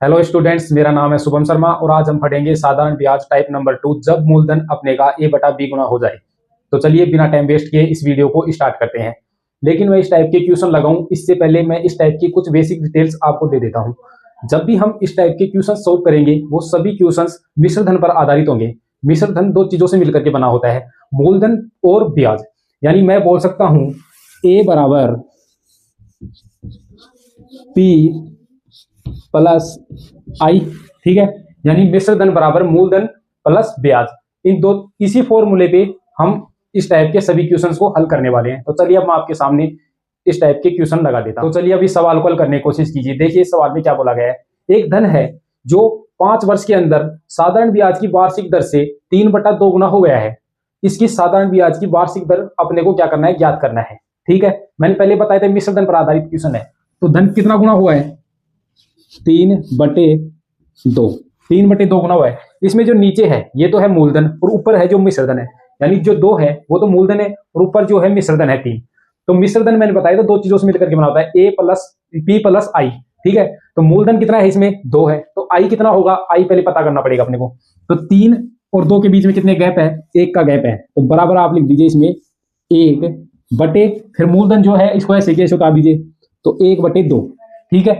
Hello students, मेरा नाम है शुभम शर्मा और आज हम पढ़ेंगे साधारण ब्याज टाइप नंबर 2 जब मूलधन अपने का a बटा b गुना हो जाए। तो चलिए बिना टाइम वेस्ट किए इस वीडियो को स्टार्ट करते हैं। लेकिन मैं इस टाइप के क्वेश्चन लगाऊं इससे पहले मैं इस टाइप की कुछ बेसिक डिटेल्स आपको दे देता हूं। जब भी हम इस टाइप के क्वेश्चन सोल्व करेंगे वो सभी क्वेश्चन मिश्र धन पर आधारित होंगे। मिश्र धन दो चीजों से मिलकर के बना होता है, मूलधन और ब्याज। यानी मैं बोल सकता हूं a बराबर p प्लस आई, ठीक है। यानी मिश्र धन बराबर मूलधन प्लस ब्याज। इन दो इसी फॉर्मूले पे हम इस टाइप के सभी क्वेश्चंस को हल करने वाले हैं। तो चलिए अब मैं आपके सामने इस टाइप के क्वेश्चन लगा देता हूं। तो चलिए अभी सवाल को हल करने की कोशिश कीजिए। देखिए इस सवाल में क्या बोला गया है। एक धन है जो 5 वर्ष के अंदर साधारण ब्याज की वार्षिक दर से 3/2 गुना हो गया है। इसकी साधारण ब्याज की वार्षिक दर अपने को क्या करना है, ज्ञात करना है, ठीक है। मैंने पहले बताया था मिश्र धन पर आधारित क्वेश्चन है। तो धन कितना गुना हुआ है, 3/2। 3/2 गुना हुआ है। इसमें जो नीचे है ये तो है मूलधन और ऊपर है जो मिश्र धन है। यानी जो 2 है वो तो मूलधन है और ऊपर जो है मिश्र धन है 3। तो मिश्र धन मैंने बताया था दो चीजों से मिलकर के बना होता है, a प्लस p प्लस आई, ठीक है। तो मूलधन कितना है इसमें, 2 है। तो आई कितना होगा, आई पहले पता करना पड़ेगा अपने को। तो 3 और 2 के बीच में कितने गैप है, 1 का गैप है। तो बराबर आप लिख दीजिए इसमें 1 बटे, फिर मूलधन जो है इसको ऐसे कैसे उतार दीजिए, तो 1/2, ठीक है।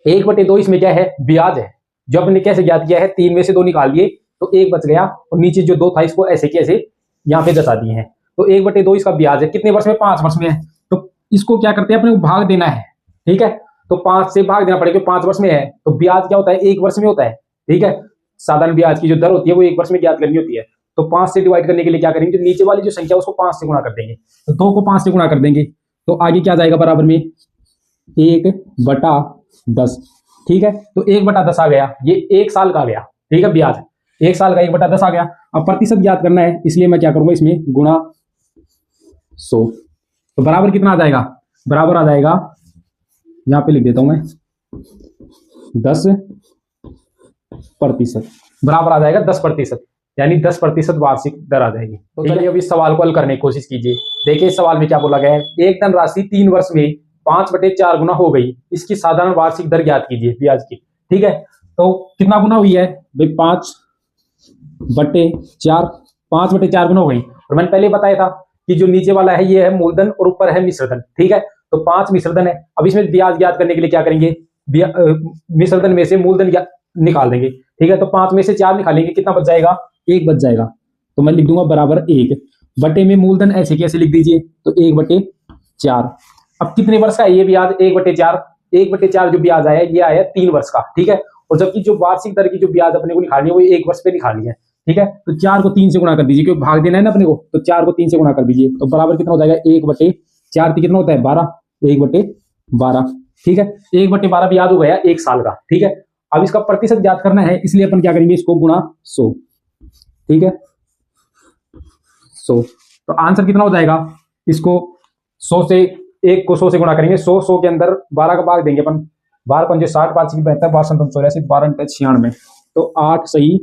1/2 इसमें क्या है, ब्याज है। जो हमने कैसे ज्ञात किया है, 3 में से 2 निकाल दिए तो 1 बच गया और नीचे जो 2 था इसको ऐसे कैसे यहाँ पे दसा दिए हैं। तो 1/2 इसका ब्याज है। कितने वर्ष में, 5 वर्ष में है। तो इसको क्या करते हैं, अपने को भाग देना है, ठीक है। तो 5 से भाग देना पड़ेगा, 5 वर्ष में है। तो ब्याज क्या होता है, 1 वर्ष में होता है, ठीक है। साधारण ब्याज की जो दर होती है वो 1 वर्ष में ज्ञात करनी होती है। तो 5 से डिवाइड करने के लिए क्या करेंगे, जो नीचे वाली जो संख्या उसको 5 से गुणा कर देंगे। तो 2 को 5 से गुणा कर देंगे तो आगे क्या जाएगा, बराबर में 1/10, ठीक है। तो 1/10 आ गया, ये 1 साल का आ गया, ठीक है। ब्याज 1 साल का 1/10 आ गया। अब प्रतिशत ज्ञात करना है, इसलिए मैं क्या करूंगा, इसमें गुणा 100। तो बराबर कितना आ जाएगा, बराबर आ जाएगा, यहां पे लिख देता हूं मैं 10%, बराबर आ जाएगा 10%। यानी 10% वार्षिक दर आ जाएगी। तो चलिए अब इस सवाल को हल करने की कोशिश कीजिए। देखिए इस सवाल में क्या बोला गया है। एक धन राशि 3 वर्ष में 5/4 गुना हो गई। इसकी साधारण वार्षिक दर ज्ञात कीजिए ब्याज की, ठीक है। तो कितना गुना हुई है भाई, 5/4, 5/4 गुना हो गई। और मैंने पहले बताया था कि जो नीचे वाला है ये है मूलधन और ऊपर है मिश्र धन, ठीक है। तो 5 मिश्र धन है। अब इसमें ब्याज ज्ञात करने के लिए क्या करेंगे, मिश्र धन में से मूलधन निकाल देंगे, ठीक है। तो 5 में से 4 निकालेंगे, कितना बच जाएगा, 1 बच जाएगा। तो मैं लिख दूंगा बराबर 1 बटे में मूलधन ऐसे कैसे लिख दीजिए, तो 1/4। अब कितने वर्ष का है ये ब्याज, 1/4। 1/4 जो ब्याज आया ये आया 3 वर्ष का, ठीक है। और जबकि जो वार्षिक दर की जो ब्याज अपने को निकालनी है वो 1 वर्ष पे निकालनी है, ठीक है। तो 4 को 3 से गुणा कर दीजिए, क्योंकि भाग देना है ना अपने को। तो 4 को 3 से गुणा कर दीजिए तो बराबर कितना हो जाएगा, 1/4 कितना होता है, 12, 1/12, ठीक है। 1/12 ब्याज हो गया 1 साल का, ठीक है। अब इसका प्रतिशत ज्ञात करना है, इसलिए अपन क्या करेंगे, इसको गुणा 100, ठीक है, 100। तो आंसर कितना हो जाएगा, इसको 100 से 1 को 100 से गुणा करेंगे। 100 के अंदर 12 का भाग देंगे अपन, 12 पंजे 60, 5 की 72, 12 7 84, 12 96। तो 8 सही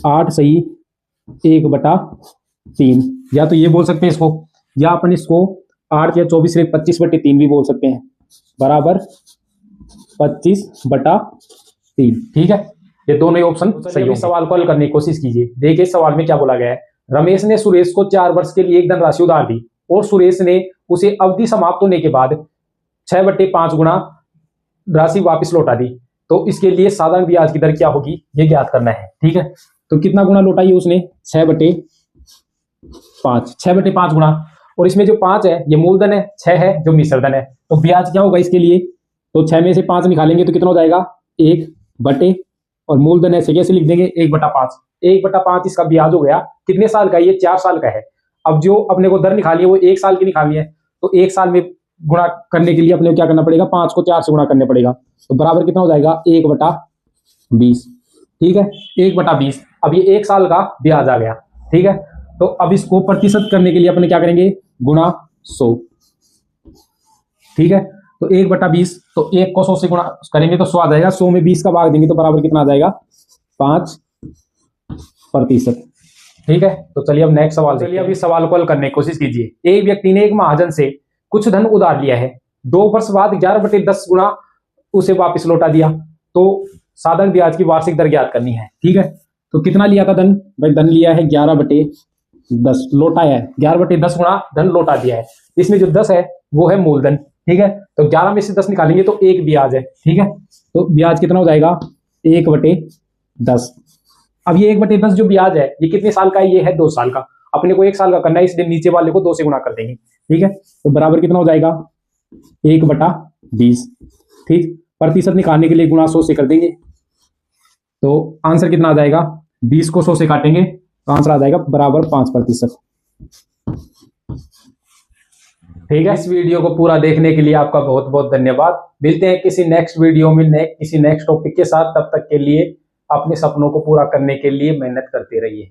1/3, या तो ये बोल सकते हैं इसको, या अपन इसको 8 या 24 से 25/3 भी बोल सकते हैं, बराबर 25/3, ठीक है। ये दोनों ऑप्शन सही है। सवाल को हल करने की कोशिश कीजिए। देखिए सवाल में क्या बोला गया है। रमेश ने सुरेश को 4 वर्ष के लिए एक धनराशि उधार दी और सुरेश ने उसे अवधि समाप्त होने के बाद 6/5 गुना राशि वापस लौटा दी। तो इसके लिए साधारण ब्याज की दर क्या होगी ये ज्ञात करना है, ठीक है। तो कितना गुना लौटाई उसने, 6/5, 6/5 गुना। और इसमें जो 5 है ये मूलधन है, 6 है जो मिश्र धन है। तो ब्याज क्या होगा इसके लिए, तो 6 में से 5 निकालेंगे तो कितना हो जाएगा, 1 बटे, और मूलधन ऐसे कैसे लिख देंगे, 1/5। 1/5 इसका ब्याज हो गया। कितने साल का, ये 4 साल का है। अब जो अपने को दर निकाली है वो 1 साल की निकालनी है। तो 1 साल में गुणा करने के लिए अपने को क्या करना पड़ेगा, 5 को 4 से गुणा करने पड़ेगा। तो बराबर कितना हो जाएगा, 1/20, ठीक है, 1/20। अब ये 1 साल का ब्याज आ गया, ठीक है। तो अब इसको प्रतिशत करने के लिए अपने क्या करेंगे, गुणा 100, ठीक है। तो 1/20, तो 1 को 100 से गुणा करेंगे तो 100 आ जाएगा। 100 में 20 का भाग देंगे तो बराबर कितना आ जाएगा, 5%, ठीक है। तो चलिए अब नेक्स्ट सवाल, चलिए अब इस सवाल को हल करने की कोशिश कीजिए। एक व्यक्ति ने एक महाजन से कुछ धन उधार लिया है। 2 वर्ष बाद 11/10 गुना उसे वापस लौटा दिया। तो साधारण ब्याज की वार्षिक दर ज्ञात करनी है। ठीक है, तो कितना लिया था धन? भाई धन लिया है 11/10, लौटाया है 11/10 गुणा धन लौटा दिया है। इसमें जो 10 है वो है मूलधन। ठीक है, तो 11 में से 10 निकालेंगे तो एक ब्याज है। ठीक है, तो ब्याज कितना हो जाएगा? 1/10। अब ये 1/10 जो ब्याज है ये कितने साल का है? ये है 2 साल का। अपने को 1 साल का करना है, इसलिए नीचे वाले को 2 से गुणा कर देंगे। ठीक है, तो बराबर कितना हो जाएगा? 1/20। ठीक, प्रतिशत निकालने के लिए गुणा 100 से कर देंगे, तो आंसर कितना आ जाएगा? 20 को 100 से काटेंगे तो आंसर आ जाएगा बराबर 5%। ठीक है, इस वीडियो को पूरा देखने के लिए आपका बहुत बहुत धन्यवाद। मिलते हैं किसी नेक्स्ट वीडियो में किसी नेक्स्ट टॉपिक के साथ। तब तक के लिए अपने सपनों को पूरा करने के लिए मेहनत करते रहिए।